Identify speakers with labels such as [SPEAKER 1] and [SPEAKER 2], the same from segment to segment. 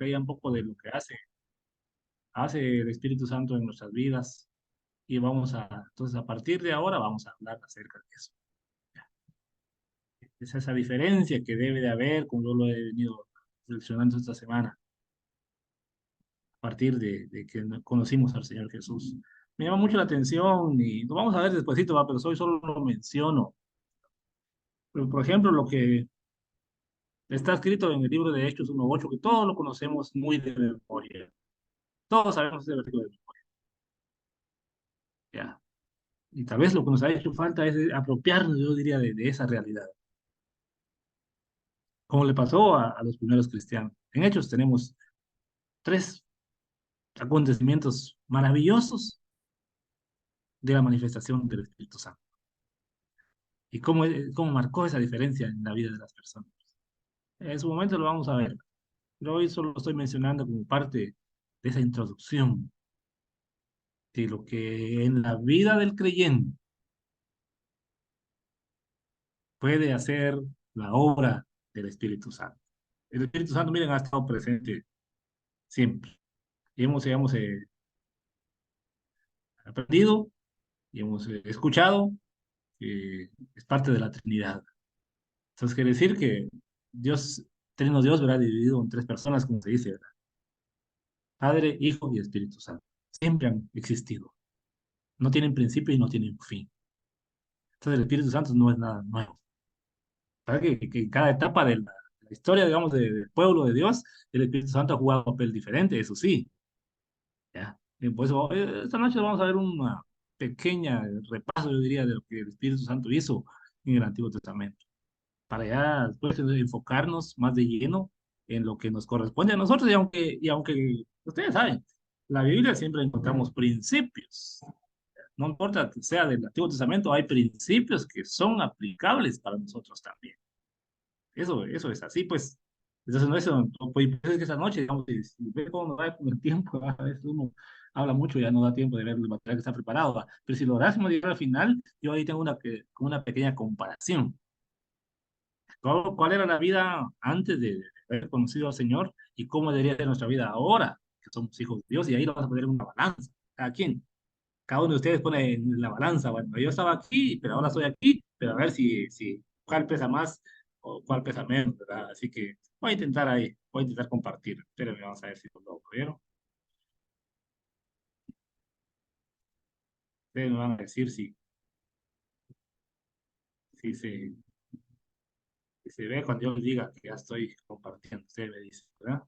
[SPEAKER 1] creía un poco de lo que hace el Espíritu Santo en nuestras vidas. Y entonces a partir de ahora vamos a hablar acerca de eso. Es esa diferencia que debe de haber, como yo lo he venido reflexionando esta semana, a partir de que conocimos al Señor Jesús. Me llama mucho la atención y lo vamos a ver despuesito, va, pero hoy solo lo menciono. Pero, por ejemplo, lo que está escrito en el libro de Hechos 1:8, que todos lo conocemos muy de memoria. Todos sabemos ese versículo de memoria. ¿Ya? Y tal vez lo que nos ha hecho falta es apropiarnos, yo diría, de esa realidad, como le pasó a los primeros cristianos. En Hechos tenemos tres acontecimientos maravillosos de la manifestación del Espíritu Santo y cómo marcó esa diferencia en la vida de las personas. En su momento lo vamos a ver, pero hoy solo lo estoy mencionando como parte de esa introducción de lo que en la vida del creyente puede hacer la obra del Espíritu Santo. El Espíritu Santo, miren, ha estado presente siempre. Y hemos aprendido y hemos escuchado que es parte de la Trinidad. Entonces quiere decir que Dios, Trino Dios, ¿verdad? Dividido en tres personas, como se dice, ¿verdad? Padre, Hijo y Espíritu Santo. Siempre han existido. No tienen principio y no tienen fin. Entonces el Espíritu Santo no es nada nuevo. ¿Verdad? Que en cada etapa de la historia, digamos, del pueblo de Dios, el Espíritu Santo ha jugado un papel diferente, eso sí. ¿Ya? Y pues esta noche vamos a ver una pequeña repaso, yo diría, de lo que el Espíritu Santo hizo en el Antiguo Testamento, para ya después enfocarnos más de lleno en lo que nos corresponde a nosotros, y aunque ustedes saben, la Biblia siempre encontramos principios, no importa que sea del Antiguo Testamento, hay principios que son aplicables para nosotros también. Eso es así, pues. Entonces, no pues, es que esa noche, digamos, si ve cómo nos va con el tiempo, a veces uno habla mucho, ya no da tiempo de ver el material que está preparado, ¿va? Pero si lográsemos llegar al final, yo ahí tengo una pequeña comparación. ¿Cuál era la vida antes de haber conocido al Señor y cómo debería ser nuestra vida ahora, que somos hijos de Dios? Y ahí lo vamos a poner en una balanza. Cada quien, cada uno de ustedes pone en la balanza. Bueno, yo estaba aquí, pero ahora estoy aquí, pero a ver si cuál pesa más o cuál pesa menos, ¿verdad? Así que voy a intentar compartir. Espérenme, vamos a ver si lo logro. ¿Vieron? Ustedes me van a decir si se, si se ve cuando yo les diga que ya estoy compartiendo. Ustedes me dicen, ¿verdad?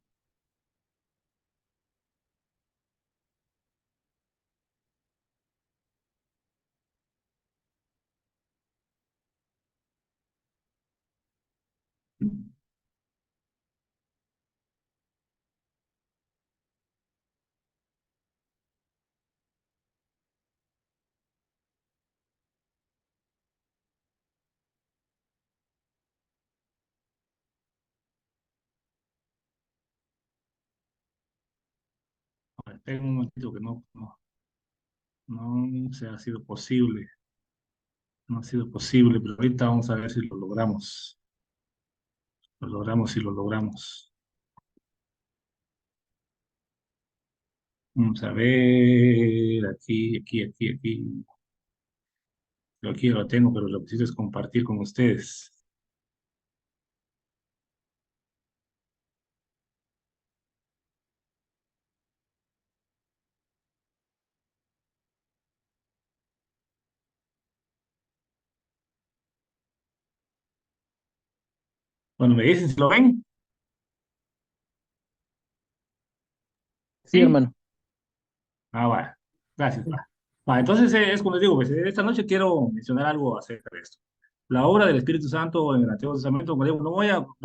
[SPEAKER 1] A ver, esperen un momentito que no se ha sido posible. No ha sido posible, pero ahorita vamos a ver si lo logramos. Lo logramos y lo logramos. Vamos a ver, aquí. Yo aquí lo tengo, pero lo que necesito es compartir con ustedes. Bueno, me dicen si lo ven.
[SPEAKER 2] Sí,
[SPEAKER 1] ¿Sí?
[SPEAKER 2] hermano.
[SPEAKER 1] Ah, bueno. Gracias. Entonces es como les digo, pues, esta noche quiero mencionar algo acerca de esto. La obra del Espíritu Santo en el Antiguo Testamento, como digo, no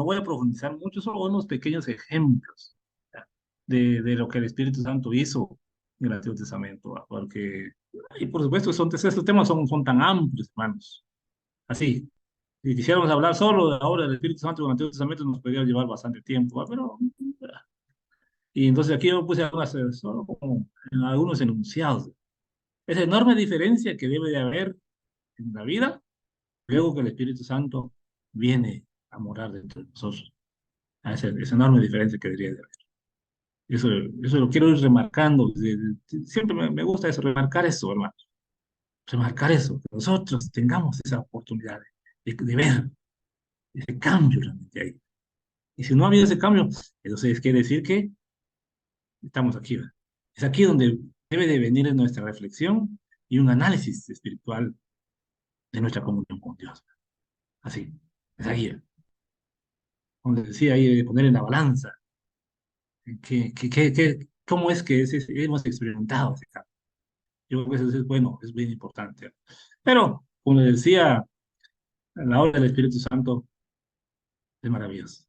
[SPEAKER 1] voy a profundizar mucho, solo unos pequeños ejemplos, ¿ya? de lo que el Espíritu Santo hizo en el Antiguo Testamento, ¿va? Porque, y por supuesto, estos temas son tan amplios, hermanos. Así, si quisiéramos hablar solo de la obra del Espíritu Santo en el Antiguo Testamento, nos podría llevar bastante tiempo, ¿va? Pero, y entonces aquí yo puse solo como en algunos enunciados. Esa enorme diferencia que debe de haber en la vida luego que el Espíritu Santo viene a morar dentro de nosotros. Esa enorme diferencia que debería de haber. Eso lo quiero ir remarcando. Siempre me gusta eso, remarcar eso, hermano. Remarcar eso, que nosotros tengamos esa oportunidad de ver ese cambio realmente ahí. Y si no ha habido ese cambio, entonces quiere decir que estamos aquí, ¿verdad? Es aquí donde debe de venir nuestra reflexión y un análisis espiritual de nuestra comunión con Dios. Así, es ahí, donde decía ahí de poner en la balanza cómo es que hemos experimentado ese cambio. Yo creo que eso es bueno, es bien importante. Pero, como le decía, la obra del Espíritu Santo es maravillosa.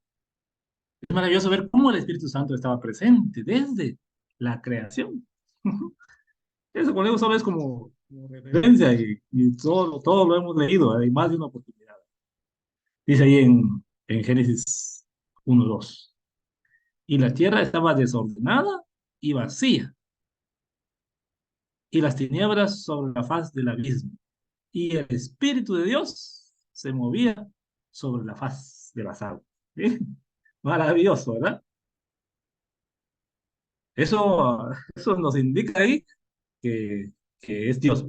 [SPEAKER 1] Es maravilloso ver cómo el Espíritu Santo estaba presente desde la creación. Eso con eso solo es como referencia y todo lo hemos leído, hay más de una oportunidad. Dice ahí en Génesis 1:2. Y la tierra estaba desordenada y vacía, y las tinieblas sobre la faz del abismo, y el Espíritu de Dios se movía sobre la faz de las aguas. ¿Sí? Maravilloso, ¿verdad? Eso nos indica ahí que, que es Dios.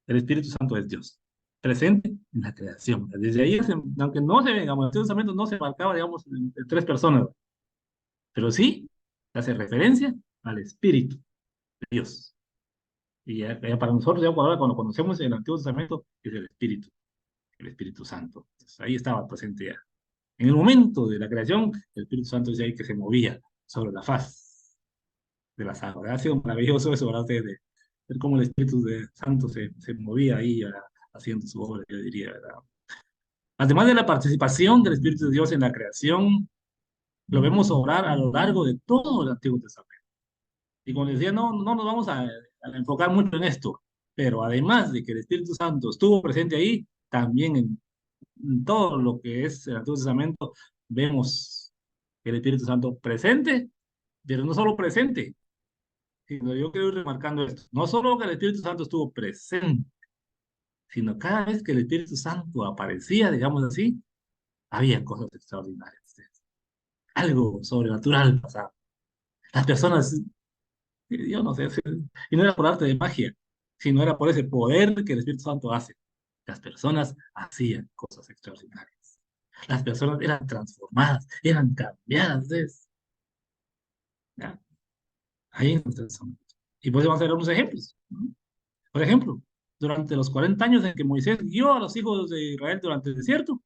[SPEAKER 1] El Espíritu Santo es Dios, presente en la creación. Desde ahí, aunque no se, digamos, el Antiguo Testamento no se marcaba, digamos, en tres personas, pero sí hace referencia al Espíritu de Dios. Y ya para nosotros, ya ahora cuando conocemos el Antiguo Testamento, es el Espíritu Santo. Entonces, ahí estaba presente ya. En el momento de la creación, el Espíritu Santo es ahí que se movía sobre la faz de las aguas. Ha sido maravilloso eso, ¿verdad? De ver cómo el Santo se movía ahí, ¿verdad? Haciendo su obra, yo diría, ¿verdad? Además de la participación del Espíritu de Dios en la creación, lo vemos obrar a lo largo de todo el Antiguo Testamento. Y como les decía, no nos vamos a enfocar mucho en esto, pero además de que el Espíritu Santo estuvo presente ahí, también en todo lo que es el Antiguo Testamento, vemos el Espíritu Santo presente, pero no solo presente, sino yo quiero ir remarcando esto, no solo que el Espíritu Santo estuvo presente, sino cada vez que el Espíritu Santo aparecía, digamos así, había cosas extraordinarias, algo sobrenatural pasaba. Las personas, yo no sé, y no era por arte de magia, sino era por ese poder que el Espíritu Santo hace. Las personas hacían cosas extraordinarias. Las personas eran transformadas, eran cambiadas. ¿Ya? Ahí en nuestro Testamento. Y pues vamos a ver unos ejemplos, ¿no? Por ejemplo, durante los 40 años en que Moisés guió a los hijos de Israel durante el desierto,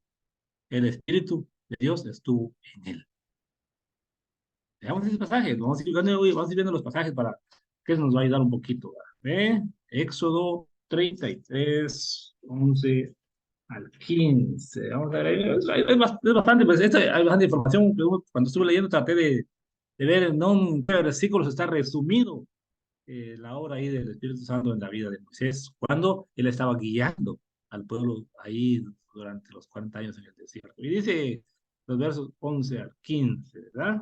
[SPEAKER 1] el Espíritu de Dios estuvo en él. Veamos ese pasaje, vamos a ir viendo los pasajes para que nos va a ayudar un poquito. ¿Ve? Éxodo 33, 11 al 15. Vamos a ver, es bastante, pues, hay bastante información. Cuando estuve leyendo traté de ver, no en qué versículos está resumido la obra ahí del Espíritu Santo en la vida de Moisés, cuando él estaba guiando al pueblo ahí durante los 40 años en el desierto. Y dice los versos 11 al 15, ¿verdad?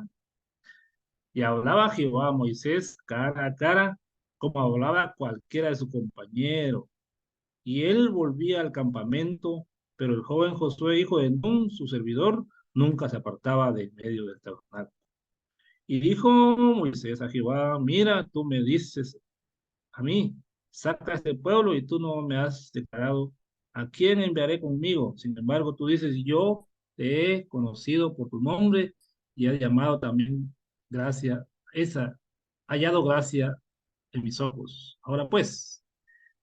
[SPEAKER 1] Y hablaba Jehová a Moisés cara a cara, como hablaba cualquiera de su compañero. Y él volvía al campamento, pero el joven Josué, hijo de Nun, su servidor, nunca se apartaba de en medio del tabernáculo. Y dijo Moisés a Jehová, mira, tú me dices a mí, saca a este pueblo y tú no me has declarado a quién enviaré conmigo. Sin embargo, tú dices, yo te he conocido por tu nombre y he llamado también gracia, hallado gracia en mis ojos. Ahora pues,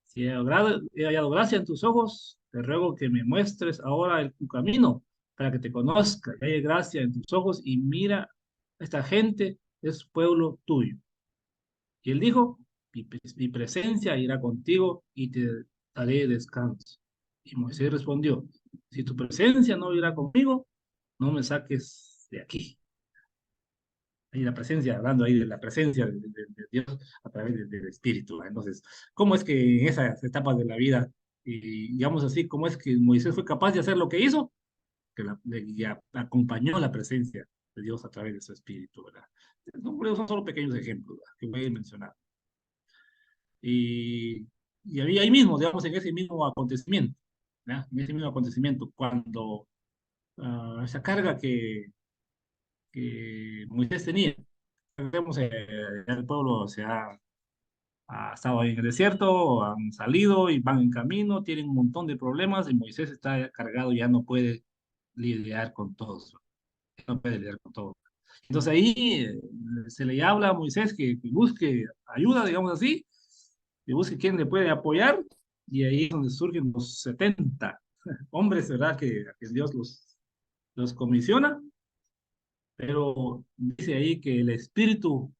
[SPEAKER 1] si he hallado gracia en tus ojos, te ruego que me muestres ahora tu camino para que te conozca y haya gracia en tus ojos y mira, esta gente es pueblo tuyo. Y él dijo, mi presencia irá contigo y te daré descanso. Y Moisés respondió, si tu presencia no irá conmigo, no me saques de aquí. Ahí la presencia, hablando ahí de la presencia de Dios a través del Espíritu, ¿verdad? Entonces, ¿cómo es que en esas etapas de la vida, y digamos así, cómo es que Moisés fue capaz de hacer lo que hizo? Que acompañó la presencia de Dios a través de su Espíritu, ¿verdad? Son solo pequeños ejemplos, ¿verdad?, que voy a mencionar. Y, y ahí mismo, digamos, en ese mismo acontecimiento, ¿ya? En ese mismo acontecimiento, cuando esa carga que Moisés tenía, el pueblo ha estado ahí en el desierto, han salido y van en camino, tienen un montón de problemas y Moisés está cargado, ya no puede lidiar con todos, no puede lidiar con todo. Entonces ahí se le habla a Moisés que busque ayuda, digamos así, que busque quién le puede apoyar, y ahí es donde surgen los 70 hombres, ¿verdad? Que Dios los comisiona, pero dice ahí que el espíritu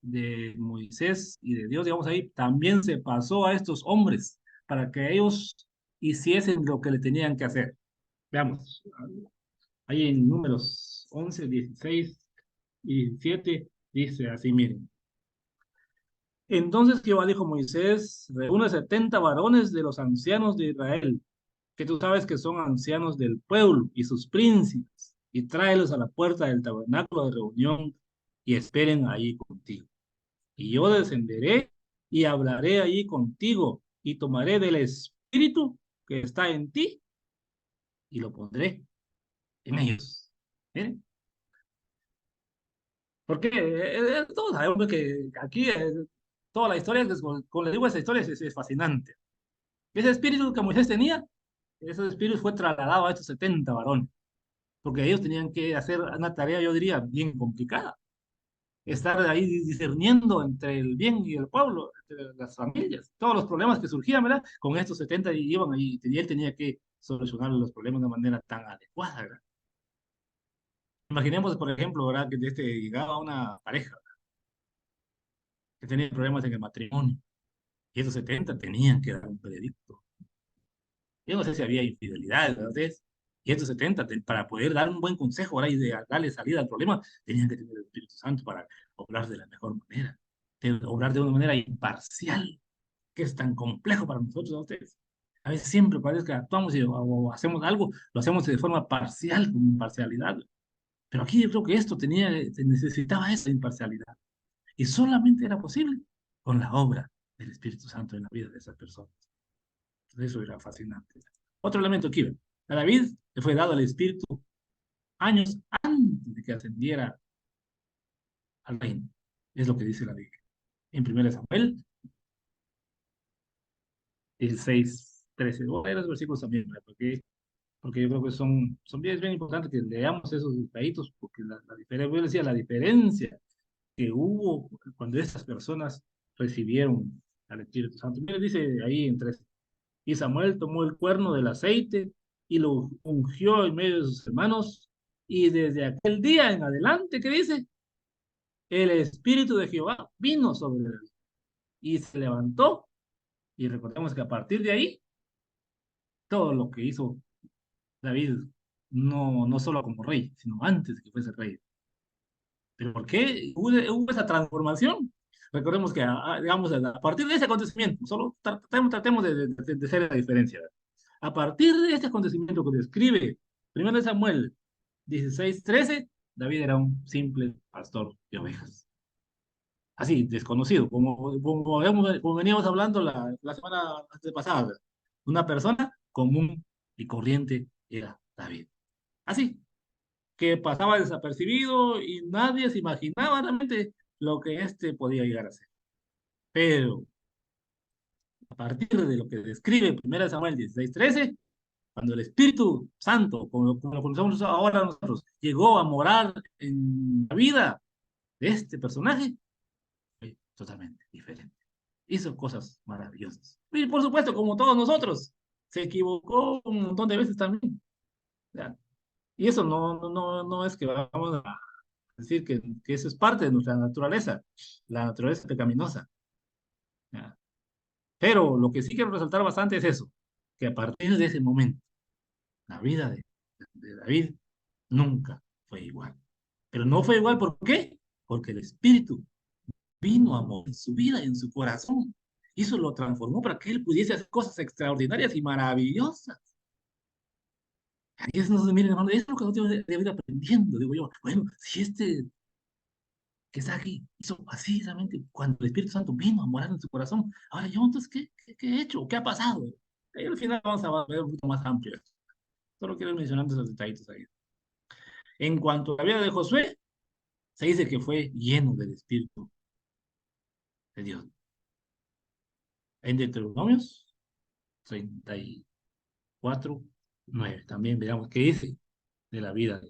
[SPEAKER 1] de Moisés y de Dios, digamos ahí, también se pasó a estos hombres para que ellos hiciesen lo que le tenían que hacer. Veamos, ahí en Números 11, 16 y 17 dice así, miren. Entonces Jehová dijo a Moisés, reúne 70 varones de los ancianos de Israel, que tú sabes que son ancianos del pueblo y sus príncipes, y tráelos a la puerta del tabernáculo de reunión y esperen allí contigo. Y yo descenderé y hablaré allí contigo y tomaré del espíritu que está en ti y lo pondré en ellos. ¿Miren? Porque todos sabemos que aquí toda la historia, como les digo, esa historia es fascinante. Ese espíritu que Moisés tenía, ese espíritu fue trasladado a estos 70 varones, porque ellos tenían que hacer una tarea, yo diría, bien complicada. Estar ahí discerniendo entre el bien y el pueblo, entre las familias, todos los problemas que surgían, ¿verdad? Con estos 70 y iban ahí, y él tenía que solucionar los problemas de manera tan adecuada, ¿verdad? Imaginemos, por ejemplo, ¿verdad? Que llegaba una pareja que tenía problemas en el matrimonio, y esos 70 tenían que dar un veredicto. Yo no sé si había infidelidad, ¿verdad? Y estos 70, para poder dar un buen consejo, ¿verdad? Y darle salida al problema, tenían que tener el Espíritu Santo para obrar de la mejor manera, obrar de una manera imparcial, que es tan complejo para nosotros, ¿a ustedes? A veces siempre parece que actuamos o hacemos algo, lo hacemos de forma parcial, con imparcialidad. Pero aquí yo creo que esto se necesitaba esa imparcialidad. Y solamente era posible con la obra del Espíritu Santo en la vida de esas personas. Entonces, eso era fascinante. Otro elemento aquí, ¿ve? A David le fue dado el Espíritu años antes de que ascendiera al reino. Es lo que dice la Biblia. En 1 Samuel 16, 13. Voy a leer los versículos también, ¿verdad? Porque yo creo que son bien importantes que leamos esos detallitos, porque la diferencia, yo decía, la diferencia que hubo cuando estas personas recibieron al Espíritu Santo. Mira, dice ahí en 13. Y Samuel tomó el cuerno del aceite y lo ungió en medio de sus hermanos. Y desde aquel día en adelante, ¿qué dice? El Espíritu de Jehová vino sobre él y se levantó. Y recordemos que a partir de ahí, todo lo que hizo David, no solo como rey, sino antes de que fuese rey. ¿Pero por qué hubo esa transformación? Recordemos que, digamos, a partir de ese acontecimiento, solo tratemos de hacer la diferencia. ¿Verdad? A partir de este acontecimiento que describe 1 Samuel 16:13, David era un simple pastor de ovejas. Así, desconocido, como veníamos hablando la semana pasada. ¿Verdad? Una persona común y corriente era David. Así, que pasaba desapercibido y nadie se imaginaba realmente lo que éste podía llegar a ser. Pero a partir de lo que describe 1 Samuel 16:13, cuando el Espíritu Santo, como lo conocemos ahora nosotros, llegó a morar en la vida de este personaje, fue totalmente diferente. Hizo cosas maravillosas. Y por supuesto, como todos nosotros, se equivocó un montón de veces también. ¿Ya? Y eso no es que vamos a decir que eso es parte de nuestra naturaleza, la naturaleza pecaminosa. ¿Ya? Pero lo que sí quiero resaltar bastante es eso, que a partir de ese momento, la vida de David nunca fue igual. Pero no fue igual, ¿por qué? Porque el Espíritu vino a morir en su vida, en su corazón. Y eso lo transformó para que él pudiese hacer cosas extraordinarias y maravillosas. Ahí es donde, miren, hermano, es lo que nosotros debemos ir aprendiendo. Digo yo, bueno, si este que está aquí hizo así realmente cuando el Espíritu Santo vino a morar en su corazón. Ahora yo, entonces, ¿qué he hecho? ¿Qué ha pasado? Y al final vamos a ver un poquito más amplio. Solo quiero ir mencionando esos detallitos ahí. En cuanto a la vida de Josué, Se dice que fue lleno del Espíritu de Dios. En Deuteronomios 34:9. También veamos qué dice de la vida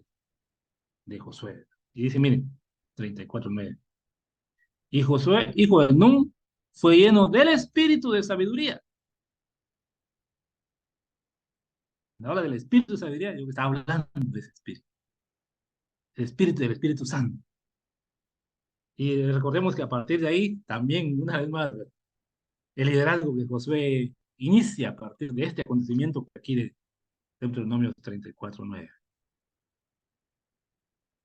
[SPEAKER 1] de Josué. Y dice, miren, 34:9. Y Josué, hijo de Nun, fue lleno del espíritu de sabiduría. Ahora del espíritu de sabiduría, yo estaba hablando de ese espíritu. El espíritu del Espíritu Santo. Y recordemos que a partir de ahí, también, una vez más, el liderazgo que Josué inicia a partir de este acontecimiento que aquí de Deuteronomio 34:9.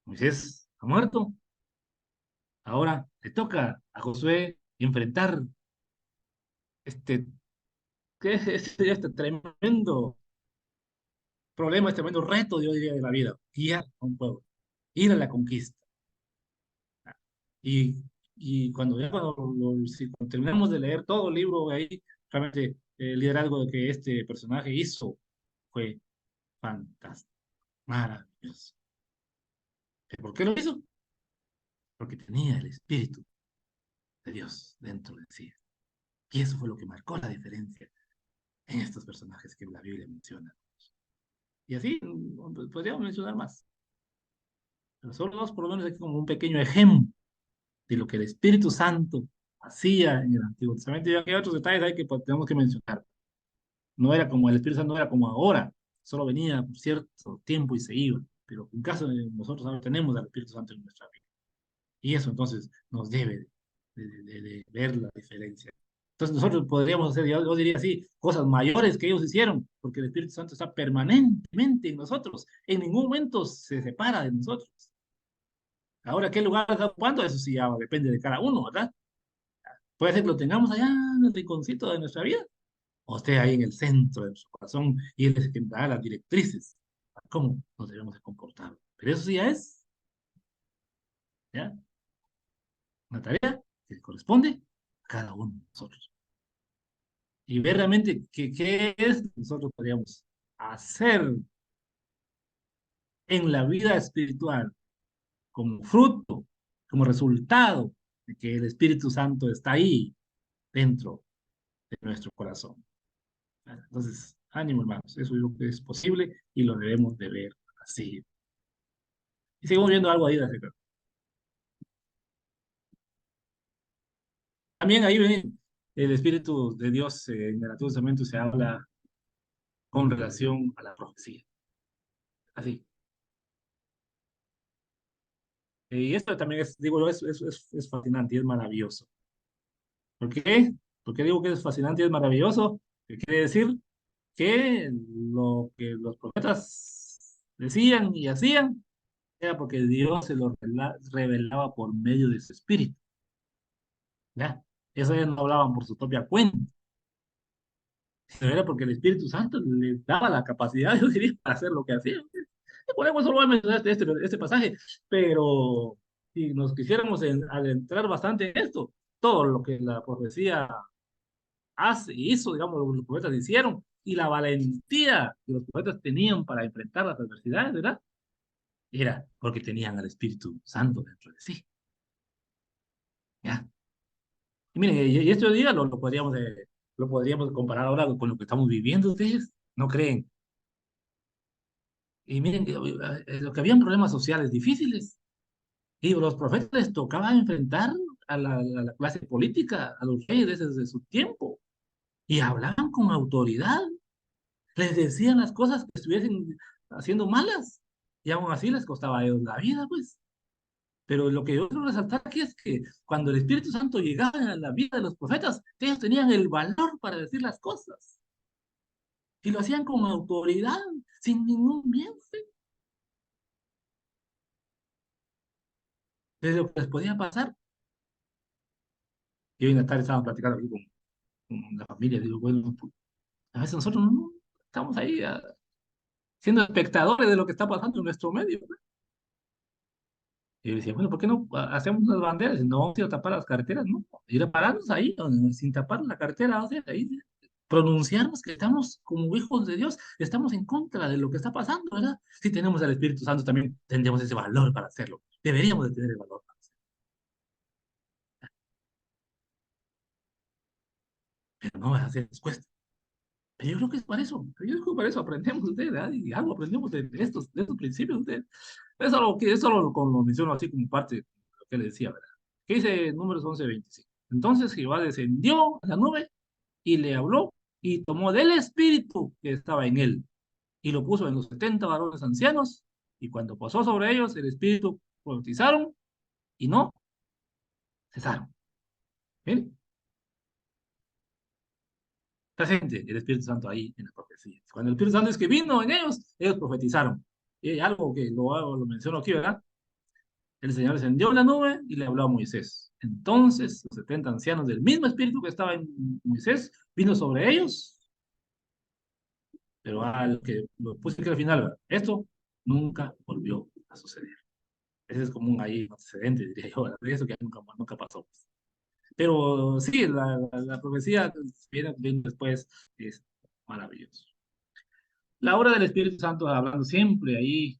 [SPEAKER 1] Moisés ha muerto. Ahora le toca a Josué enfrentar este, este tremendo problema, este tremendo reto, yo diría, de la vida. Guiar a un pueblo, ir a la conquista. Y, y cuando terminamos de leer todo el libro ahí, realmente el liderazgo que este personaje hizo fue fantástico, maravilloso. ¿Por qué lo hizo? Porque tenía el Espíritu de Dios dentro de sí. Y eso fue lo que marcó la diferencia en estos personajes que la Biblia menciona. Y así podríamos mencionar más. Pero solo dos, por lo menos, aquí como un pequeño ejemplo de lo que el Espíritu Santo hacía en el Antiguo Testamento. Y hay otros detalles ahí que tenemos que mencionar. No era como el Espíritu Santo, no era como ahora, solo venía por cierto tiempo y se iba. Pero en caso de nosotros ahora tenemos al Espíritu Santo en nuestra vida. Y eso entonces nos debe de ver la diferencia. Entonces nosotros podríamos hacer, yo diría así, cosas mayores que ellos hicieron, porque el Espíritu Santo está permanentemente en nosotros. En ningún momento se separa de nosotros. Ahora, ¿qué lugar está ocupando? Eso sí ya depende de cada uno, ¿verdad? Puede ser que lo tengamos allá en el rinconcito de nuestra vida, o esté ahí en el centro de nuestro corazón, y Él es el que da las directrices a cómo nos debemos de comportar. Pero eso sí ya es, ¿ya? Una tarea que corresponde a cada uno de nosotros. Y ver realmente qué es lo que nosotros podríamos hacer en la vida espiritual como fruto, como resultado de que el Espíritu Santo está ahí dentro de nuestro corazón. Entonces, ánimo, hermanos, eso yo creo que es posible y lo debemos de ver así. Y seguimos viendo algo ahí de acerca. También ahí ven el Espíritu de Dios en el Antiguo Testamento se habla con relación a la profecía. Así. Y esto también es, digo, es fascinante y es maravilloso. ¿Por qué? ¿Por qué digo que es fascinante y es maravilloso? ¿Qué quiere decir? Que lo que los profetas decían y hacían era porque Dios se lo revelaba por medio de su espíritu. ¿Ya? Eso ellos no hablaban por su propia cuenta, sino era porque el Espíritu Santo les daba la capacidad, yo diría, para hacer lo que hacían. Podemos solo mencionar este pasaje, pero si nos quisiéramos adentrar bastante en esto, todo lo que la profecía hizo, digamos, lo que los profetas hicieron, y la valentía que los profetas tenían para enfrentar las adversidades, ¿verdad? Era porque tenían al Espíritu Santo dentro de sí. ¿Ya? Y miren, y este día lo podríamos comparar ahora con lo que estamos viviendo ustedes, ¿no creen? Y miren, lo que habían problemas sociales difíciles, y los profetas les tocaba enfrentar a la clase política, a los reyes desde su tiempo, y hablaban con autoridad, les decían las cosas que estuviesen haciendo malas, y aún así les costaba a ellos la vida, pues. Pero lo que yo quiero resaltar aquí es que cuando el Espíritu Santo llegaba a la vida de los profetas, ellos tenían el valor para decir las cosas, y lo hacían con autoridad, sin ningún miedo, ¿sí? De lo que les podía pasar. Y hoy en la tarde estábamos platicando aquí con la familia, digo, bueno, pues, a veces nosotros no estamos ahí siendo espectadores de lo que está pasando en nuestro medio, ¿no? Y yo decía, bueno, ¿por qué no hacemos unas banderas? No vamos a ir a tapar las carreteras, ¿no? Ir a pararnos ahí, sin tapar la carretera, o sea, ahí pronunciarnos que estamos como hijos de Dios, estamos en contra de lo que está pasando, ¿verdad? Si tenemos el Espíritu Santo también tendríamos ese valor para hacerlo. Deberíamos de tener el valor. Pero no es así, les cuesta. Pero yo creo que es para eso. Yo creo que para eso aprendemos ustedes, ¿verdad? Y algo aprendemos de estos principios ustedes. Eso lo menciono así como parte de lo que le decía, ¿verdad? ¿Qué dice Números 11:25? Entonces Jehová descendió a la nube y le habló y tomó del espíritu que estaba en él y lo puso en los 70 varones ancianos y cuando pasó sobre ellos el espíritu profetizaron y no cesaron. ¿Ven? Presente el Espíritu Santo ahí en la profecía. Cuando el Espíritu Santo es que vino en ellos, ellos profetizaron. Y hay algo que lo menciono aquí, ¿verdad? El Señor descendió en la nube y le habló a Moisés. Entonces, los 70 ancianos del mismo espíritu que estaba en Moisés vino sobre ellos, pero al que lo puse aquí al final, ¿verdad? Esto nunca volvió a suceder. Ese es como un ahí antecedente, diría yo, ¿verdad? De eso que nunca pasó. Pero sí, la profecía viene después, es maravilloso. La obra del Espíritu Santo, hablando siempre ahí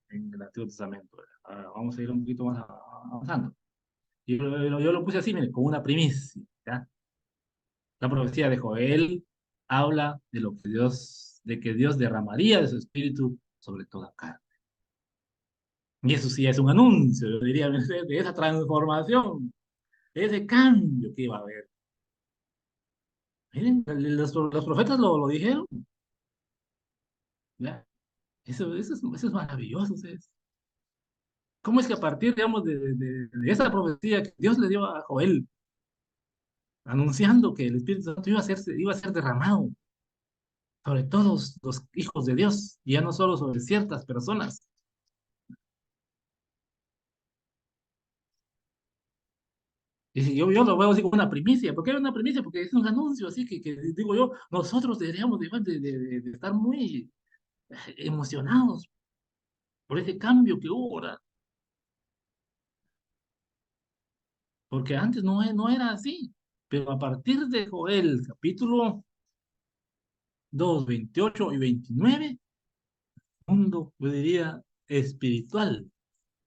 [SPEAKER 1] en el Antiguo Testamento, ¿verdad? Ahora vamos a ir un poquito más avanzando. Yo lo puse así, mire, como una primicia, ¿ya? La profecía de Joel habla de lo que de que Dios derramaría de su Espíritu sobre toda carne. Y eso sí es un anuncio, yo diría, de esa transformación, de ese cambio que iba a haber. Miren, los profetas lo dijeron, ¿ya? Eso es maravilloso, ¿sabes? ¿Cómo es que a partir, digamos, de esa profecía que Dios le dio a Joel, anunciando que el Espíritu Santo iba a ser derramado sobre todos los hijos de Dios, y ya no solo sobre ciertas personas? Y si yo lo veo así como una primicia. ¿Por qué es una primicia? Porque es un anuncio así que digo yo, nosotros deberíamos de estar muy emocionados por ese cambio que hubo, ¿verdad? Porque antes no era así. Pero a partir de Joel, capítulo 2 28 y 29, mundo, yo diría, espiritual,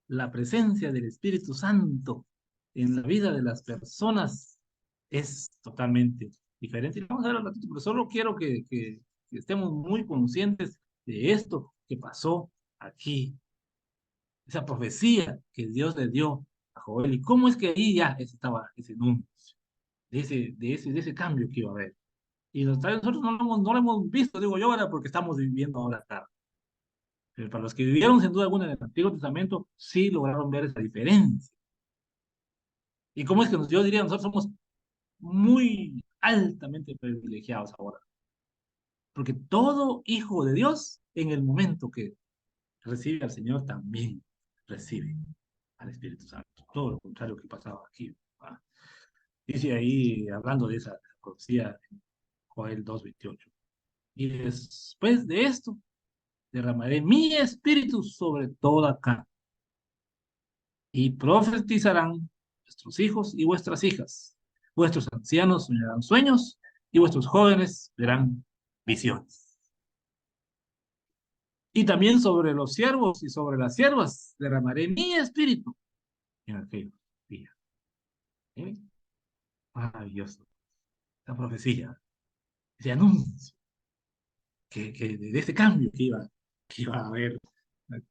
[SPEAKER 1] la presencia del Espíritu Santo en la vida de las personas es totalmente diferente. Y vamos a ver al ratito, pero solo quiero que estemos muy conscientes de esto que pasó aquí, esa profecía que Dios le dio a Joel, y cómo es que ahí ya estaba ese anuncio, de ese cambio que iba a haber. Y nosotros no lo hemos visto, digo yo, ahora porque estamos viviendo ahora acá. Pero para los que vivieron sin duda alguna en el Antiguo Testamento, sí lograron ver esa diferencia. Y cómo es que yo diría, nosotros somos muy altamente privilegiados ahora. Porque todo hijo de Dios, en el momento que recibe al Señor, también recibe al Espíritu Santo. Todo lo contrario que pasaba aquí. ¿Va? Dice ahí, hablando de esa profecía, en Joel 2:28. Y después de esto, derramaré mi espíritu sobre toda carne y profetizarán vuestros hijos y vuestras hijas. Vuestros ancianos soñarán sueños y vuestros jóvenes verán visiones. Y también sobre los siervos y sobre las siervas derramaré mi espíritu en aquellos días. ¿Eh? Maravilloso. La profecía, ese anuncio de ese cambio que iba a haber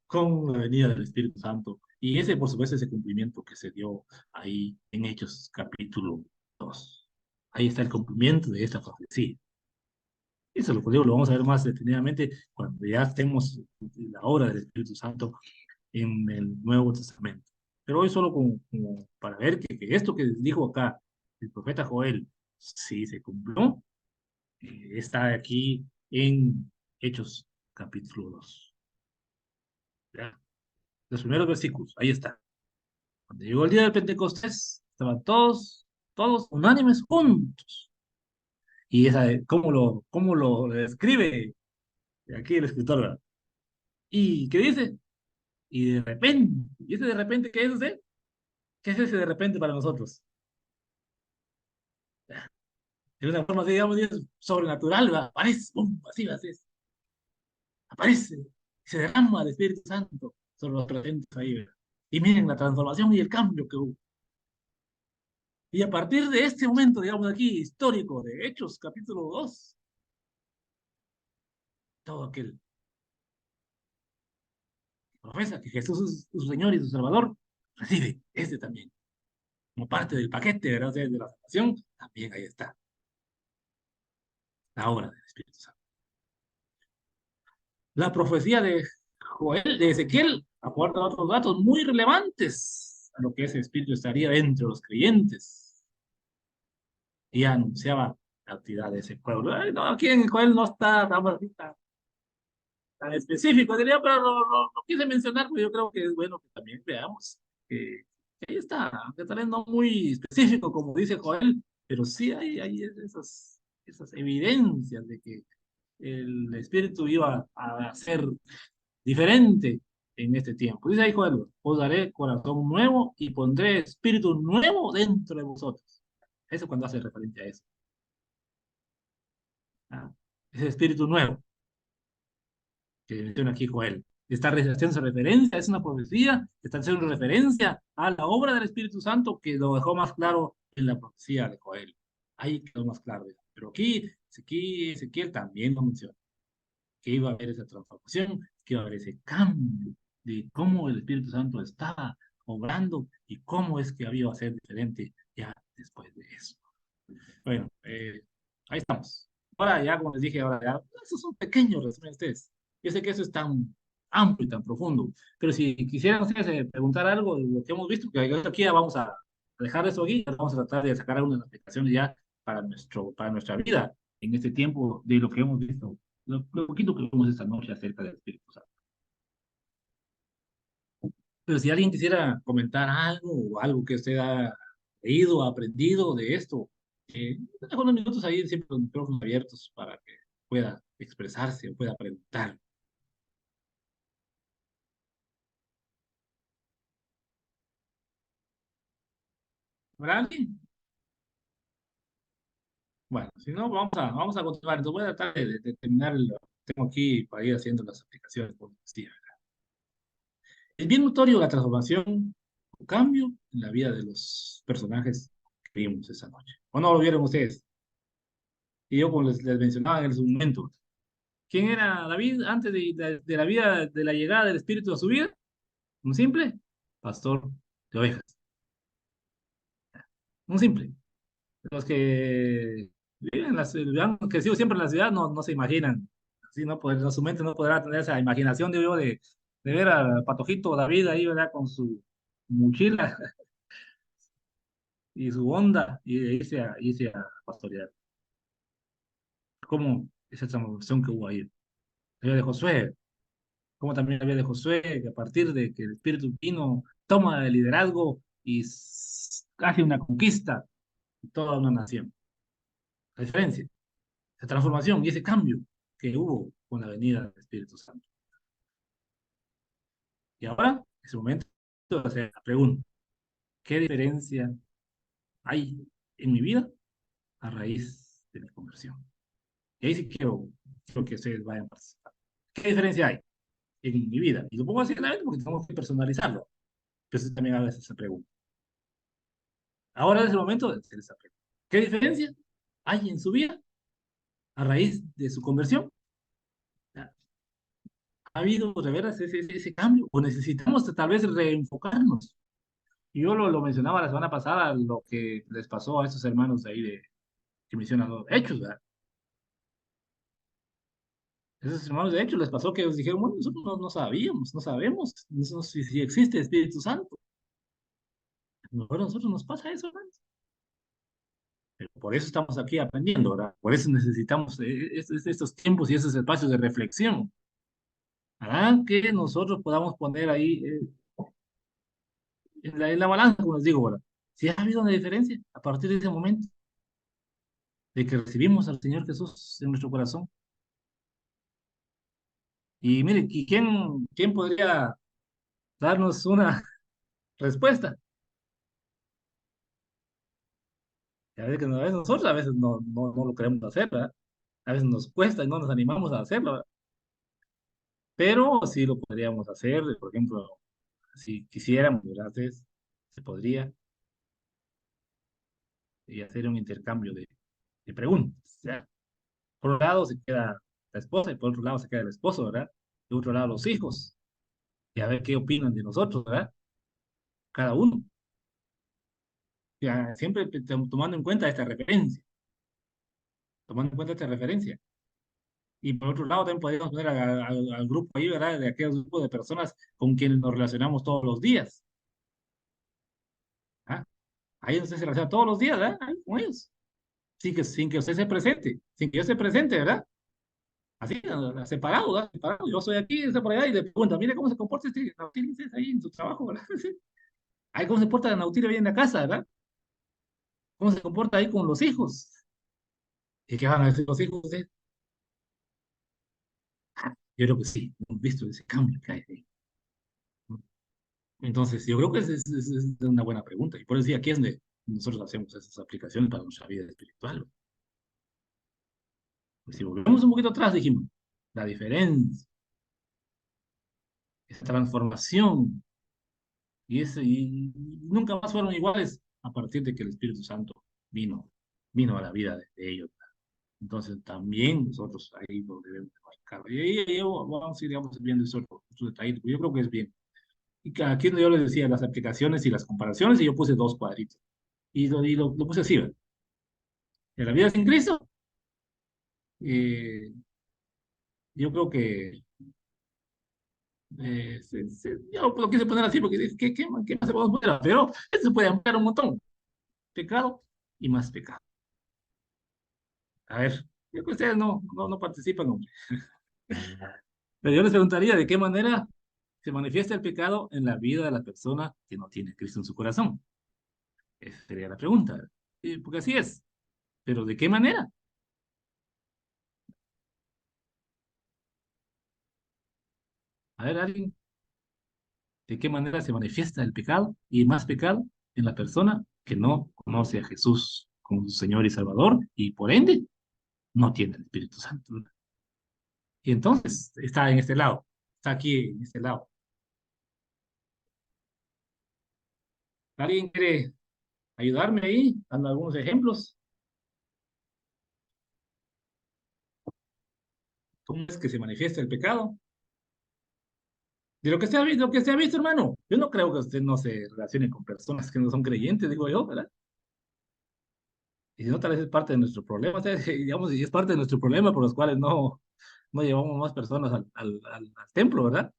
[SPEAKER 1] con la venida del Espíritu Santo. Y ese, por supuesto, ese cumplimiento que se dio ahí en Hechos capítulo 2. Ahí está el cumplimiento de esta profecía. Eso lo vamos a ver más detenidamente cuando ya estemos en la obra del Espíritu Santo en el Nuevo Testamento. Pero hoy solo como para ver que esto que dijo acá el profeta Joel, sí se cumplió, está aquí en Hechos capítulo 2. ¿Ya? Los primeros versículos, ahí está. Cuando llegó el día del Pentecostés, estaban todos unánimes juntos. Y cómo lo describe aquí el escritor, ¿verdad? ¿Y qué dice? Y de repente, ¿y ese de repente qué es ese? ¿Qué es ese de repente para nosotros? De una forma, digamos, sobrenatural, ¿verdad? Aparece, ¡pum! Así, así es. Aparece, se derrama el Espíritu Santo sobre los presentes ahí, ¿verdad? Y miren la transformación y el cambio que hubo. Y a partir de este momento, digamos aquí, histórico de Hechos, capítulo 2, todo aquel que profesa que Jesús es su Señor y su Salvador, recibe este también, como parte del paquete, ¿verdad? O sea, de la salvación, también ahí está, la obra del Espíritu Santo. La profecía de Joel, de Ezequiel, aporta otros datos muy relevantes a lo que ese Espíritu estaría entre los creyentes y anunciaba la actividad de ese pueblo. Ay, no, aquí en Joel no está tan específico, diría, pero lo quise mencionar, porque yo creo que es bueno que también veamos que ahí está, que tal vez no muy específico, como dice Joel, pero sí hay esas evidencias de que el espíritu iba a ser diferente en este tiempo. Dice ahí Joel, os daré corazón nuevo y pondré espíritu nuevo dentro de vosotros. Eso cuando hace referencia a eso. ¿Ah? Ese espíritu nuevo que menciona aquí Joel. Está haciendo referencia, es una profecía, está haciendo referencia a la obra del Espíritu Santo que lo dejó más claro en la profecía de Joel. Ahí quedó más claro. Pero aquí Ezequiel también lo menciona, que iba a haber esa transformación, que iba a haber ese cambio de cómo el Espíritu Santo estaba obrando y cómo es que había a ser diferente ya después de eso. Bueno, ahí estamos. Ahora ya, como les dije, ahora ya, eso es un pequeño resumen de ustedes. Yo sé que eso es tan amplio y tan profundo, pero si quisieran ustedes preguntar algo de lo que hemos visto, que aquí ya vamos a dejar eso aquí, vamos a tratar de sacar algunas aplicaciones ya para nuestra vida en este tiempo de lo que hemos visto, lo poquito que vimos esta noche acerca del Espíritu Santo. Pero si alguien quisiera comentar algo o algo que usted ha leído, aprendido de esto, dejo unos minutos ahí, siempre los micrófonos abiertos para que pueda expresarse o pueda preguntar. ¿Habrá alguien? Bueno, si no, vamos a continuar. Entonces voy a tratar de terminar. Tengo aquí para ir haciendo las aplicaciones por el día. Es bien notorio la transformación o cambio en la vida de los personajes que vimos esa noche. ¿O no lo vieron ustedes? Y yo, como les mencionaba en su momento, ¿quién era David antes de la vida, de la llegada del Espíritu a su vida? Un simple pastor de ovejas. Un simple. Los que viven en la ciudad, han crecido siempre en la ciudad, no se imaginan. Así, no, pues, su mente no podrá tener esa imaginación, digo yo, de ver al patojito David ahí, ¿verdad? Con su mochila y su onda y irse a pastorear. ¿Cómo esa transformación que hubo ahí? La vida de Josué, como también la vida de Josué, que a partir de que el Espíritu vino, toma el liderazgo y hace una conquista de toda una nación. La diferencia, esa transformación y ese cambio que hubo con la venida del Espíritu Santo. Y ahora, en ese momento, de hacer la pregunta, ¿qué diferencia hay en mi vida a raíz de mi conversión? Y ahí sí quiero que ustedes vayan a participar. ¿Qué diferencia hay en mi vida? Y lo pongo así claramente porque tenemos que personalizarlo. Entonces también a veces esa pregunta. Ahora es el momento de hacer esa pregunta. ¿Qué diferencia hay en su vida a raíz de su conversión? ¿Ha habido de veras ese cambio? ¿O necesitamos tal vez reenfocarnos? Y yo lo mencionaba la semana pasada, lo que les pasó a estos hermanos de ahí que mencionan los hechos, ¿verdad? Esos hermanos de hechos les pasó que ellos dijeron, bueno, nosotros no sabíamos, no sabemos si existe Espíritu Santo. A nosotros nos pasa eso, hermanos. Pero por eso estamos aquí aprendiendo, ¿verdad? Por eso necesitamos estos tiempos y esos espacios de reflexión. Harán que nosotros podamos poner ahí en la balanza, como les digo, ¿verdad? Si ha habido una diferencia a partir de ese momento de que recibimos al Señor Jesús en nuestro corazón. Y mire, ¿y quién podría darnos una respuesta? A veces nosotros a veces no lo queremos hacer, ¿verdad? A veces nos cuesta y no nos animamos a hacerlo, ¿verdad? Pero sí lo podríamos hacer, por ejemplo, si quisiéramos, ¿verdad? Se podría hacer un intercambio de preguntas. O sea, por un lado se queda la esposa y por otro lado se queda el esposo, ¿verdad? De otro lado los hijos. Y a ver qué opinan de nosotros, ¿verdad? Cada uno. Ya, siempre tomando en cuenta esta referencia. Tomando en cuenta esta referencia. Y por otro lado, también podríamos poner al grupo ahí, ¿verdad? De aquellos grupos de personas con quienes nos relacionamos todos los días. ¿Ah? Ahí usted se relaciona todos los días, ¿verdad? Ahí con ellos. Sin que usted se presente. Sin que yo esté presente, ¿verdad? Así, separado, ¿verdad? Separado. Yo soy aquí, usted por allá, y le pregunta, mire cómo se comporta este Nautilus ahí en su trabajo, ¿verdad? Sí. Ahí cómo se comporta la Nautilus ahí en la casa, ¿verdad? ¿Cómo se comporta ahí con los hijos? ¿Y qué van a decir los hijos? Yo creo que sí, hemos visto ese cambio que hay ahí. Entonces, yo creo que es una buena pregunta. Y por eso decía, aquí es donde nosotros hacemos esas aplicaciones para nuestra vida espiritual. Y si volvemos un poquito atrás, dijimos, la diferencia, esa transformación, y nunca más fueron iguales a partir de que el Espíritu Santo vino a la vida de ellos. Entonces, también nosotros ahí lo debemos de marcar. Y ahí vamos a ir, digamos, viendo esos detalles. Yo creo que es bien. Y que aquí yo les decía las aplicaciones y las comparaciones, y yo puse dos cuadritos. Y lo puse así, ¿verdad? En la vida sin Cristo, eh, yo creo que yo lo quise poner así porque ¿qué más se puede poner? Pero eso se puede ampliar un montón. Pecado y más pecado. A ver, yo creo que ustedes no participan, hombre. Pero yo les preguntaría de qué manera se manifiesta el pecado en la vida de la persona que no tiene a Cristo en su corazón. Esa sería la pregunta, ¿verdad? Porque así es. Pero ¿de qué manera? A ver, alguien, ¿de qué manera se manifiesta el pecado y más pecado en la persona que no conoce a Jesús como su Señor y Salvador y por ende no tiene el Espíritu Santo? Y entonces está en este lado, está aquí en este lado. ¿Alguien quiere ayudarme ahí, dando algunos ejemplos? ¿Cómo es que se manifiesta el pecado? De lo que se ha visto, hermano. Yo no creo que usted no se relacione con personas que no son creyentes, digo yo, ¿verdad? Y si no, tal vez es parte de nuestro problema, o sea, digamos, y es parte de nuestro problema por los cuales no llevamos más personas al templo, ¿verdad?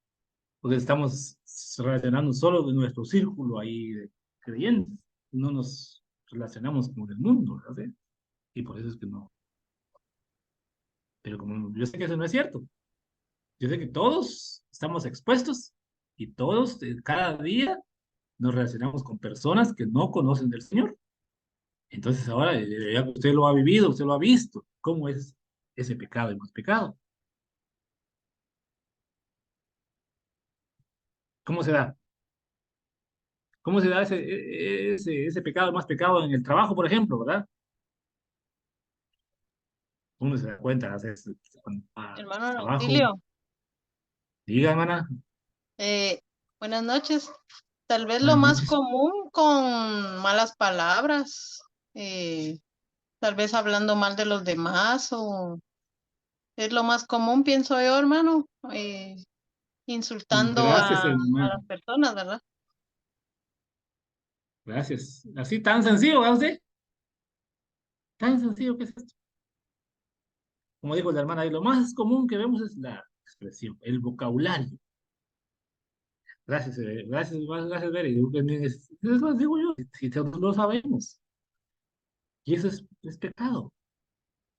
[SPEAKER 1] Porque estamos relacionando solo de nuestro círculo ahí de creyentes, no nos relacionamos con el mundo, ¿verdad? Y por eso es que no. Pero como yo sé que eso no es cierto, yo sé que todos estamos expuestos y todos cada día nos relacionamos con personas que no conocen del Señor. Entonces ahora, ya que usted lo ha vivido, usted lo ha visto, ¿cómo es ese pecado y más pecado? ¿Cómo se da? ¿Cómo se da ese pecado y más pecado en el trabajo, por ejemplo, ¿verdad? Uno se da cuenta, hace
[SPEAKER 3] Hermano
[SPEAKER 1] trabajo,
[SPEAKER 3] Nautilio,
[SPEAKER 1] diga, hermana,
[SPEAKER 3] eh, buenas noches. Tal vez lo
[SPEAKER 1] buenas
[SPEAKER 3] más
[SPEAKER 1] noches.
[SPEAKER 3] común con malas palabras, eh, tal vez hablando mal de los demás, o es lo más común, pienso yo, hermano, insultando
[SPEAKER 1] Gracias,
[SPEAKER 3] a
[SPEAKER 1] hermana,
[SPEAKER 3] las personas, ¿verdad?
[SPEAKER 1] gracias. Así tan sencillo, ¿verdad usted? Tan sencillo que es esto. Como dijo la hermana, ahí lo más común que vemos es la expresión, el vocabulario. Gracias, gracias, Bere. Es lo digo yo, si todos lo sabemos. Y eso es pecado.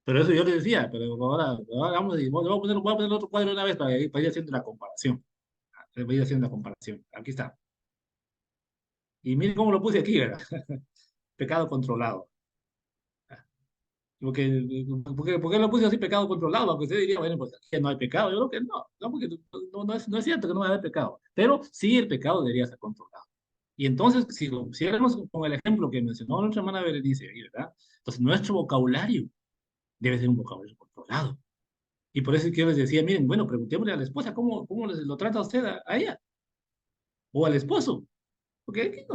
[SPEAKER 1] Pero eso yo le decía, pero ahora vamos, voy a poner otro cuadro una vez para ir haciendo la comparación. Voy a ir haciendo la comparación. Aquí está. Y miren cómo lo puse aquí, ¿verdad? Pecado controlado. ¿Por qué lo puse así, pecado controlado? Aunque usted diría, bueno, pues aquí no hay pecado. Yo creo que no, porque no es cierto que no va a haber pecado. Pero sí el pecado debería ser controlado. Y entonces, si hablamos con el ejemplo que mencionó nuestra hermana Berenice, ¿verdad? Entonces, nuestro vocabulario debe ser un vocabulario controlado. Y por eso es que yo les decía, miren, bueno, preguntémosle a la esposa cómo lo trata usted a ella. o al esposo. Porque aquí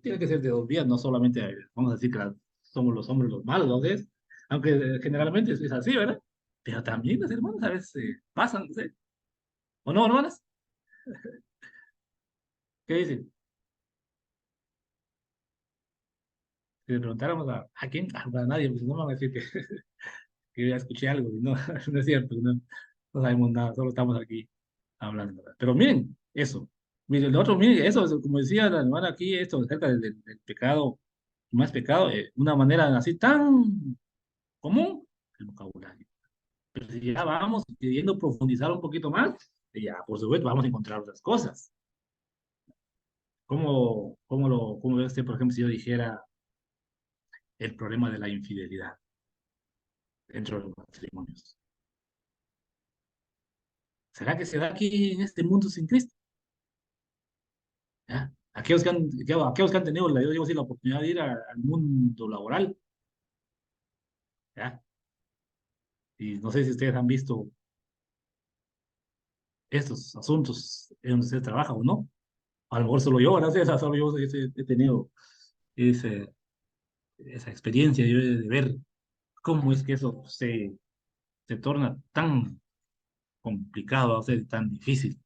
[SPEAKER 1] tiene que ser de dos vías, no solamente vamos a decir que somos los hombres los malos, ¿no? Aunque generalmente es así, ¿verdad? Pero también las hermanas a veces pasan, ¿no sé? ¿O no, hermanas? ¿Qué dicen? Si le preguntáramos a quién, a nadie, pues no me van a decir que ya escuché algo, y no, no es cierto, no sabemos nada, solo estamos aquí hablando, ¿verdad? Pero miren, eso. Miren, lo otro, miren, eso, como decía la hermana aquí, esto acerca del pecado, más pecado, una manera así tan común, el vocabulario. Pero si ya vamos queriendo profundizar un poquito más, ya por supuesto vamos a encontrar otras cosas. ¿Cómo ve usted, por ejemplo, si yo dijera el problema de la infidelidad dentro de los matrimonios? ¿Será que se da aquí en este mundo sin Cristo? ¿Ya? Aquellos que han tenido yo digo así, la oportunidad de ir al mundo laboral, ¿ya? Y no sé si ustedes han visto estos asuntos en donde se trabaja o no. A lo mejor solo yo, gracias a solo yo he tenido ese, esa experiencia yo de ver cómo es que eso se torna tan complicado, o sea, tan difícil,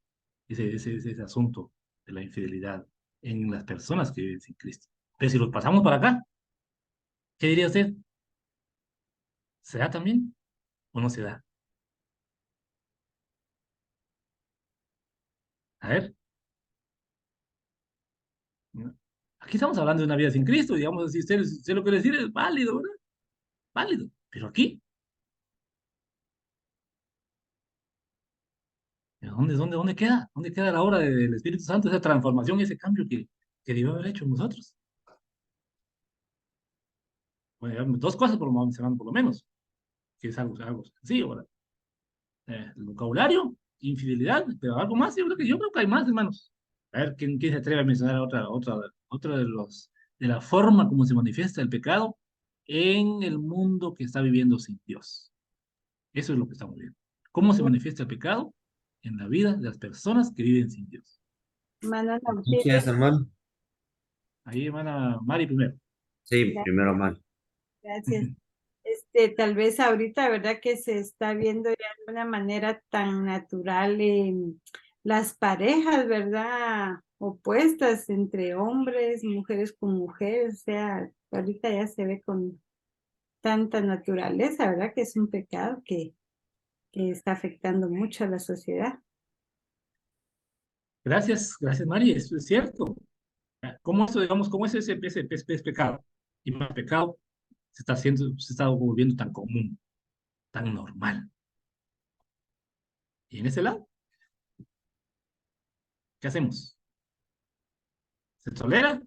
[SPEAKER 1] ese asunto de la infidelidad en las personas que viven sin Cristo. Pero si los pasamos para acá, ¿qué diría usted? ¿Se da también o no se da? A ver, ¿no? Aquí estamos hablando de una vida sin Cristo, digamos, si usted lo quiere decir es válido, ¿verdad? Válido. Pero aquí, ¿dónde queda? ¿Dónde queda la obra del Espíritu Santo, esa transformación, ese cambio que debió haber hecho en nosotros? Bueno, ya dos cosas por lo mencionando por lo menos, que es algo sencillo, ¿verdad? El vocabulario, infidelidad, pero algo más, yo creo que hay más, hermanos. A ver, ¿quién se atreve a mencionar otra de la forma como se manifiesta el pecado en el mundo que está viviendo sin Dios? Eso es lo que estamos viendo. ¿Cómo se manifiesta el pecado en la vida de las personas que viven sin Dios?
[SPEAKER 2] Manuel
[SPEAKER 4] Gracias,
[SPEAKER 2] Auxilio,
[SPEAKER 4] hermano.
[SPEAKER 1] Ahí, hermana Mari primero.
[SPEAKER 4] Sí,
[SPEAKER 2] gra-
[SPEAKER 4] primero, hermano.
[SPEAKER 2] gracias. Tal vez ahorita, ¿verdad? Que se está viendo ya de una manera tan natural las parejas, ¿verdad? Opuestas entre hombres, mujeres con mujeres, o sea, ahorita ya se ve con tanta naturaleza, ¿verdad? Que es un pecado que está afectando mucho a la sociedad.
[SPEAKER 1] Gracias Mari, eso es cierto. ¿Cómo eso, digamos, cómo es ese pecado? Y más pecado se está volviendo tan común, tan normal. Y en ese lado, ¿qué hacemos? ¿Se tolera?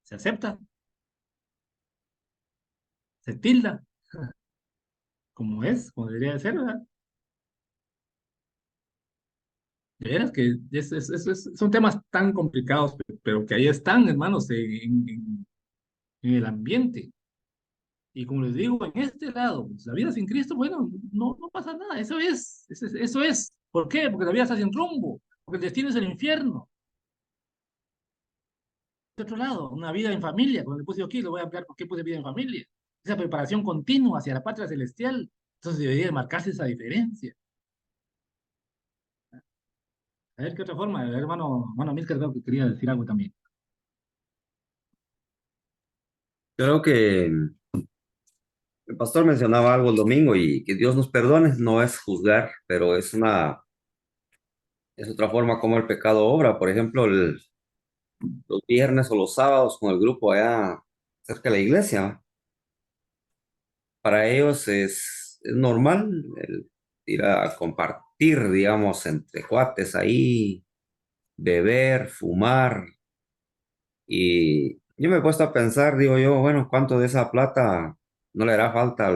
[SPEAKER 1] ¿Se acepta? ¿Se tilda? Como debería de ser, ¿verdad? De veras que son temas tan complicados, pero que ahí están, hermanos, en el ambiente. Y como les digo, en este lado, pues, la vida sin Cristo, bueno, no pasa nada, eso es. ¿Por qué? Porque la vida está sin rumbo, porque el destino es el infierno. De otro lado, una vida en familia, como le puse yo aquí, lo voy a ampliar por qué puse vida en familia. Esa preparación continua hacia la patria celestial. Entonces debería de marcarse esa diferencia. A ver qué otra forma, hermano Milker, creo que quería decir algo también.
[SPEAKER 4] Creo que el pastor mencionaba algo el domingo y que Dios nos perdone no es juzgar, pero es otra forma como el pecado obra. Por ejemplo, los viernes o los sábados con el grupo allá cerca de la iglesia, para ellos es normal el ir a compartir, digamos, entre cuates ahí, beber, fumar. Y yo me he puesto a pensar, digo yo, bueno, ¿cuánto de esa plata no le hará falta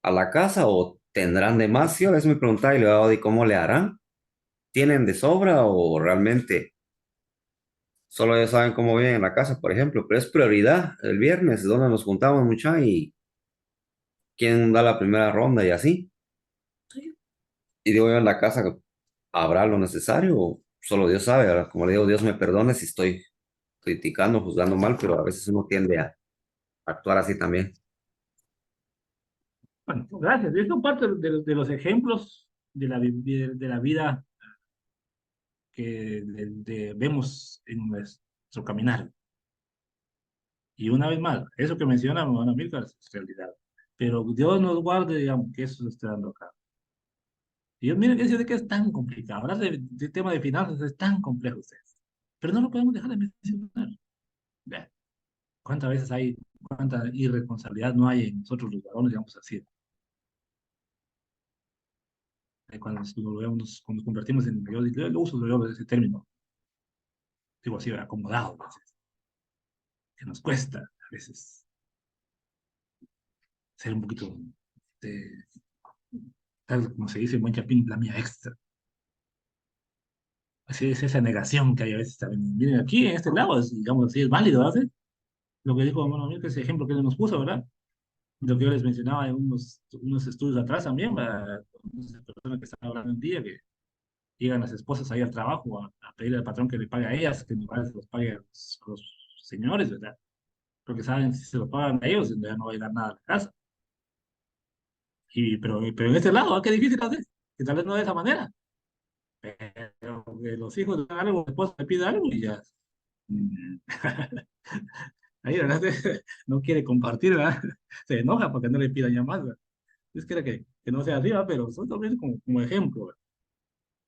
[SPEAKER 4] a la casa o tendrán de más? Yo a veces me preguntaba y le digo, ¿y cómo le harán? ¿Tienen de sobra o realmente solo ellos saben cómo viven en la casa, por ejemplo? Pero es prioridad el viernes, donde nos juntamos mucha y quién da la primera ronda y así. Y digo yo en la casa, ¿Habrá lo necesario? Solo Dios sabe, ¿verdad? Como le digo, Dios me perdone si estoy criticando, juzgando mal, pero a veces uno tiende a actuar así también.
[SPEAKER 1] Bueno, gracias. Esto es parte de los ejemplos de la vida que vemos en nuestro caminar. Y una vez más, eso que menciona mi hermano Milcar es realidad. Pero Dios nos guarde, digamos, que eso se esté dando acá. Y yo, miren, eso de que es tan complicado. Hablar de tema de finanzas es tan complejo, ustedes. Pero no lo podemos dejar de mencionar. Vean, ¿cuántas veces hay, cuánta irresponsabilidad no hay en nosotros los varones, digamos así? Cuando cuando nos convertimos en, yo lo uso yo ese término, digo así, acomodado, a veces, que nos cuesta a veces ser un poquito, de, tal como se dice en buen chapín, la mía extra. Así es esa negación que hay a veces también. Miren, aquí en este lado, digamos así, es válido, ¿verdad? Lo que dijo hermano mío, que ese ejemplo que él nos puso, ¿verdad? Lo que yo les mencionaba en unos estudios atrás también, ¿verdad? Unas personas que están hablando un día que llegan las esposas ahí al trabajo a pedirle al patrón que le pague a ellas, que en lugar se los pague a los señores, ¿verdad? Porque saben si se lo pagan a ellos, ya no va a llegar nada a la casa. Pero en este lado, qué difícil hacer, que tal vez no de esa manera. Pero que los hijos le dan algo, la esposa le pide algo y ya. mm, Ahí, ¿verdad? No quiere compartir, ¿verdad? Se enoja porque no le pidan ya más, ¿verdad? Es que era que no sea así, ¿verdad? Pero son también como ejemplo,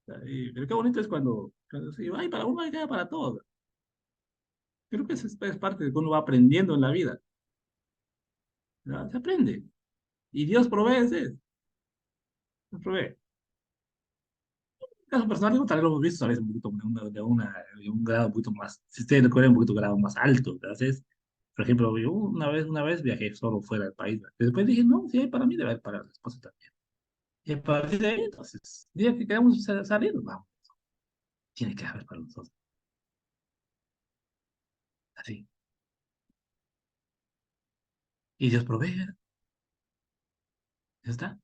[SPEAKER 1] ¿verdad? Pero qué bonito es cuando sí, hay para uno y queda para todos, ¿verdad? Creo que eso es parte de que uno va aprendiendo en la vida, ¿verdad? Se aprende. Y Dios provee, ¿sí? Dios provee. Caso personal, digo, tal vez lo hemos visto, tal vez un poquito de un grado un poquito más, si ustedes recuerdan, un poquito grado más alto. Entonces, por ejemplo, yo una vez viajé solo fuera del país, ¿verdad? Después dije, no, si hay para mí, debe haber para la esposa también. Y a partir de ahí, entonces, el día que queramos salir, vamos, tiene que haber para nosotros. Así. Y Dios provee, ¿verdad? Ya está.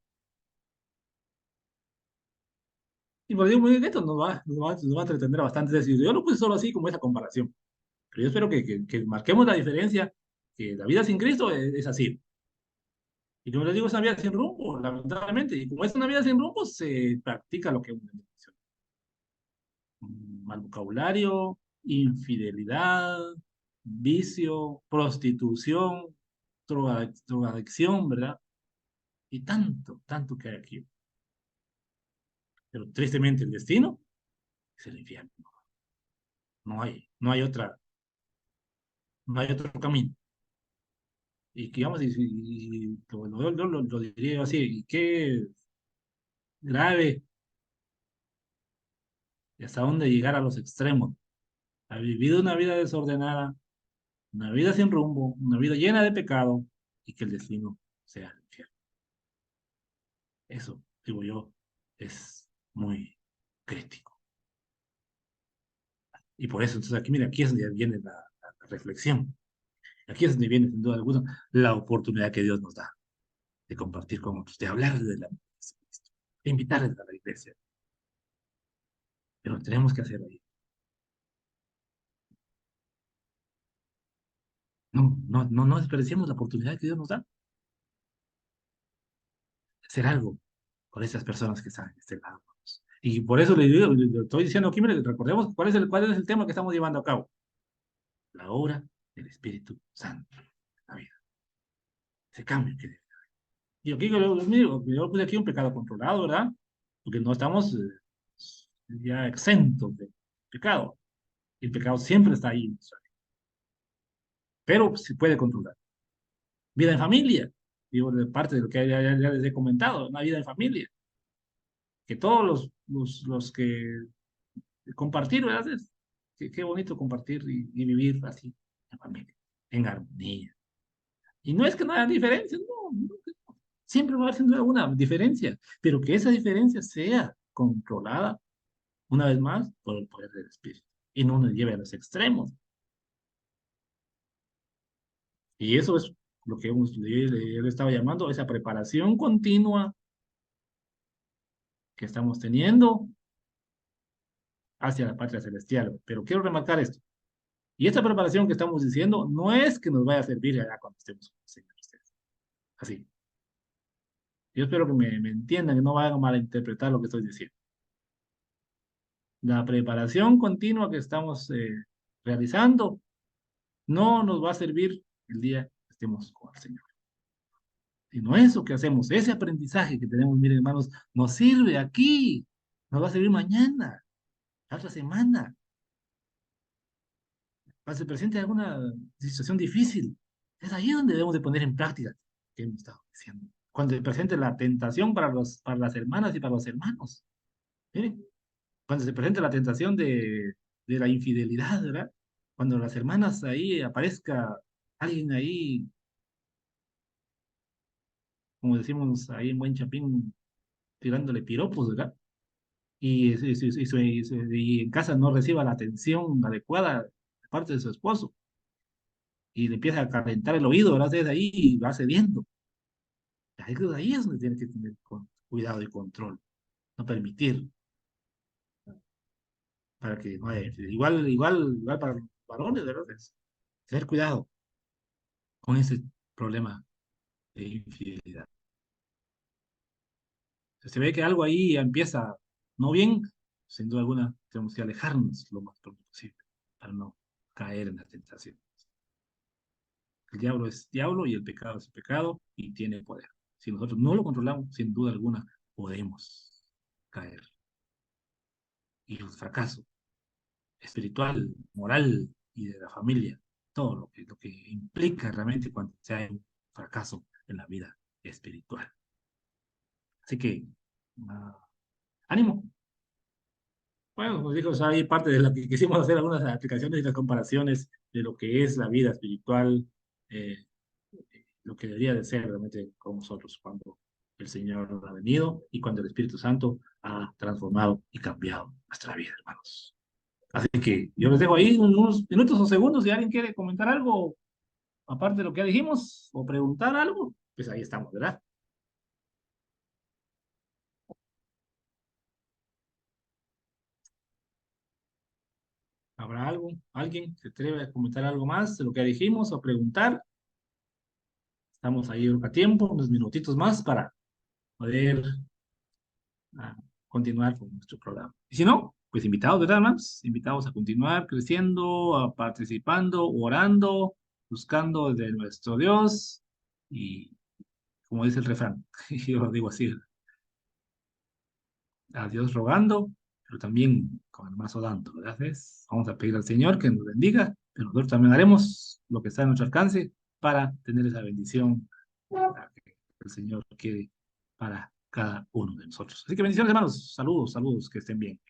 [SPEAKER 1] Y por digo, esto nos va a entretener bastante. Es decir, yo lo puse solo así, como esa comparación. Pero yo espero que marquemos la diferencia, que la vida sin Cristo es así. Y como les digo, es una vida sin rumbo, lamentablemente. Y como es una vida sin rumbo, se practica lo que es una adicción. Mal vocabulario, infidelidad, vicio, prostitución, drogadicción, ¿verdad? Y tanto, tanto que hay aquí. Pero tristemente el destino es el infierno. No hay otro camino. Y que vamos, lo diría así, y qué grave, y hasta dónde llegar a los extremos. Ha vivido una vida desordenada, una vida sin rumbo, una vida llena de pecado y que el destino sea el infierno. Eso, digo yo, es muy crítico. Y por eso, entonces aquí, mira, aquí es donde viene la reflexión. Aquí es donde viene, sin duda alguna, la oportunidad que Dios nos da de compartir con otros, de hablar de la de invitarles a la iglesia. Pero tenemos que hacerlo ahí. No desperdiciemos la oportunidad que Dios nos da de hacer algo por esas personas que están en este lado. Y por eso le estoy diciendo aquí, mire, recordemos cuál es el tema que estamos llevando a cabo. La obra del Espíritu Santo en la vida. Ese cambio que debe haber. Y aquí yo puse aquí un pecado controlado, ¿verdad? Porque no estamos ya exentos de pecado. El pecado siempre está ahí, pero se puede controlar. Vida en familia, digo, de parte de lo que ya les he comentado, una vida en familia. Que todos los que compartir, ¿verdad? Qué bonito compartir y vivir así en familia, en armonía. Y no es que no haya diferencias, no, siempre va a haber sin duda alguna diferencia, pero que esa diferencia sea controlada, una vez más, por el poder del Espíritu y no nos lleve a los extremos. Y eso es lo que yo le estaba llamando esa preparación continua que estamos teniendo hacia la patria celestial. Pero quiero remarcar esto. Y esta preparación que estamos diciendo no es que nos vaya a servir allá cuando estemos con el Señor. Así. Yo espero que me entiendan, que no vayan a malinterpretar lo que estoy diciendo. La preparación continua que estamos realizando no nos va a servir el día que estemos con el Señor. Sino eso que hacemos, ese aprendizaje que tenemos, miren hermanos, nos sirve aquí, nos va a servir mañana, la otra semana. Cuando se presente alguna situación difícil, es ahí donde debemos de poner en práctica lo que hemos estado diciendo. Cuando se presente la tentación para las hermanas y para los hermanos. Miren, cuando se presente la tentación de la infidelidad, ¿verdad? Cuando las hermanas ahí aparezca alguien ahí, como decimos ahí en Buen Chapín, tirándole piropos, ¿verdad? Y en casa no reciba la atención adecuada de parte de su esposo y le empieza a calentar el oído, ¿verdad? Desde ahí y va cediendo. Ahí es donde tiene que tener cuidado y control, no permitir para que no haya igual para los varones, ¿verdad? Tener cuidado con ese problema de infidelidad. Si se ve que algo ahí empieza no bien, sin duda alguna tenemos que alejarnos lo más pronto posible para no caer en la tentación. El diablo es diablo y el pecado es pecado y tiene poder. Si nosotros no lo controlamos, sin duda alguna podemos caer. Y el fracaso espiritual, moral y de la familia, todo lo que implica realmente cuando se hay un fracaso en la vida espiritual. Así que, ánimo. Bueno, como dijo, ahí parte de lo que quisimos hacer algunas aplicaciones y las comparaciones de lo que es la vida espiritual, eh, lo que debería de ser realmente con nosotros cuando el Señor ha venido y cuando el Espíritu Santo ha transformado y cambiado nuestra vida, hermanos. Así que yo les dejo ahí unos minutos o segundos si alguien quiere comentar algo aparte de lo que ya dijimos o preguntar algo, pues ahí estamos, ¿verdad? ¿Habrá algo? ¿Alguien se atreve a comentar algo más de lo que ya dijimos o preguntar? Estamos ahí a tiempo, unos minutitos más para poder continuar con nuestro programa. Y si no, pues invitados, ¿verdad, hermanos? Invitados a continuar creciendo, a participando, orando, buscando de nuestro Dios y, como dice el refrán, yo lo digo así, a Dios rogando, pero también con el mazo dando, ¿verdad? Vamos a pedir al Señor que nos bendiga, pero nosotros también haremos lo que está a nuestro alcance para tener esa bendición que el Señor quiere para cada uno de nosotros. Así que bendiciones, hermanos. Saludos, saludos, que estén bien.